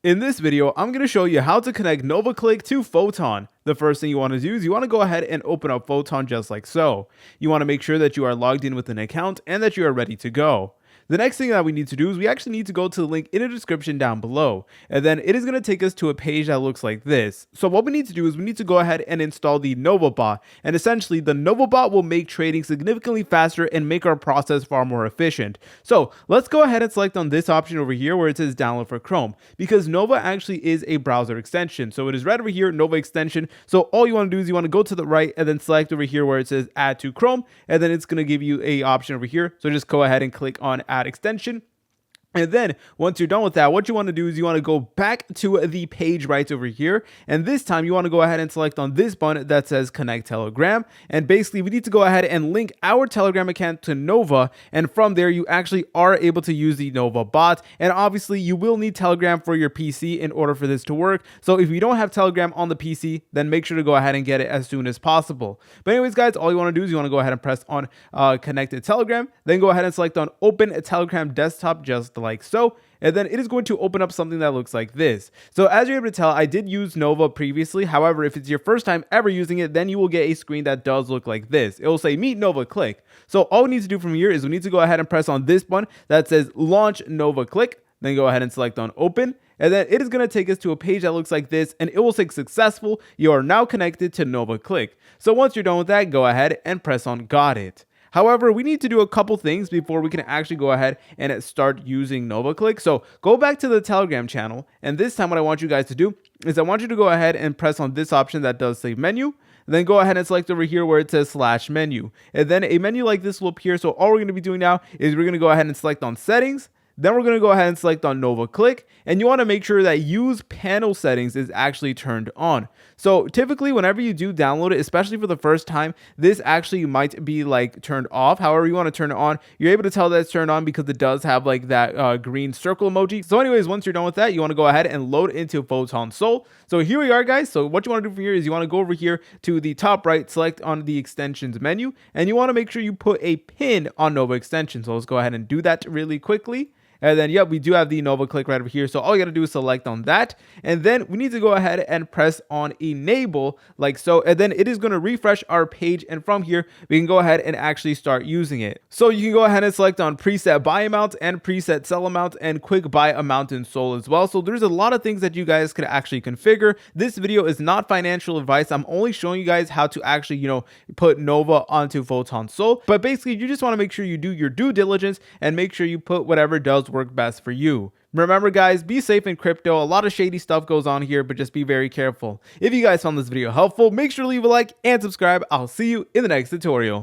In this video, I'm going to show you how to connect NovaClick to Photon. The first thing you want to do is you want to go ahead and open up Photon just like so. You want to make sure that you are logged in with an account and that you are ready to go. The next thing that we need to do is we actually need to go to the link in the description down below, and then it is going to take us to a page that looks like this. So what we need to do is we need to go ahead and install the NovaBot, and essentially the NovaBot will make trading significantly faster and make our process far more efficient. So let's go ahead and select on this option over here where it says download for Chrome, because Nova actually is a browser extension. So it is right over here, Nova extension. So all you want to do is you want to go to the right and then select over here where it says add to Chrome, and then it's going to give you a option over here. So just go ahead and click on add extension. And then once you're done with that, what you want to do is you want to go back to the page right over here. And this time you want to go ahead and select on this button that says connect Telegram. And basically we need to go ahead and link our Telegram account to Nova. And from there, you actually are able to use the Nova bot. And obviously you will need Telegram for your PC in order for this to work. So if you don't have Telegram on the PC, then make sure to go ahead and get it as soon as possible. But anyways, guys, all you want to do is you want to go ahead and press on connected Telegram. Then go ahead and select on open Telegram desktop just like so, and then it is going to open up something that looks like this. So as you're able to tell, I did use Nova previously. However, if it's your first time ever using it, then you will get a screen that does look like this. It will say meet NovaClick. So all we need to do from here is we need to go ahead and press on this button that says launch NovaClick. Then go ahead and select on open. And then it is going to take us to a page that looks like this, and it will say successful. You are now connected to NovaClick. So once you're done with that, go ahead and press on got it. However, we need to do a couple things before we can actually go ahead and start using NovaClick. So go back to the Telegram channel, and this time what I want you guys to do is I want you to go ahead and press on this option that does say menu. Then go ahead and select over here where it says slash menu. And then a menu like this will appear. So all we're going to be doing now is we're going to go ahead and select on settings. Then we're going to go ahead and select on NovaClick, and you want to make sure that use panel settings is actually turned on. So typically whenever you do download it, especially for the first time, this actually might be like turned off. However, you want to turn it on. You're able to tell that it's turned on because it does have like that green circle emoji. So anyways, once you're done with that, you want to go ahead and load into Photon Soul. So here we are, guys. So what you want to do from here is you want to go over here to the top right, select on the extensions menu, and you want to make sure you put a pin on Nova extension. So let's go ahead and do that really quickly. And then, yep, we do have the NovaClick right over here. So all you got to do is select on that. And then we need to go ahead and press on enable like so. And then it is going to refresh our page. And from here, we can go ahead and actually start using it. So you can go ahead and select on preset buy amount and preset sell amount and quick buy amount in Sol as well. So there's a lot of things that you guys could actually configure. This video is not financial advice. I'm only showing you guys how to actually, put Nova onto Photon Sol. But basically, you just want to make sure you do your due diligence and make sure you put whatever does work best for you. Remember, guys, be safe in crypto. A lot of shady stuff goes on here, but just be very careful. If you guys found this video helpful, make sure to leave a like and subscribe. I'll see you in the next tutorial.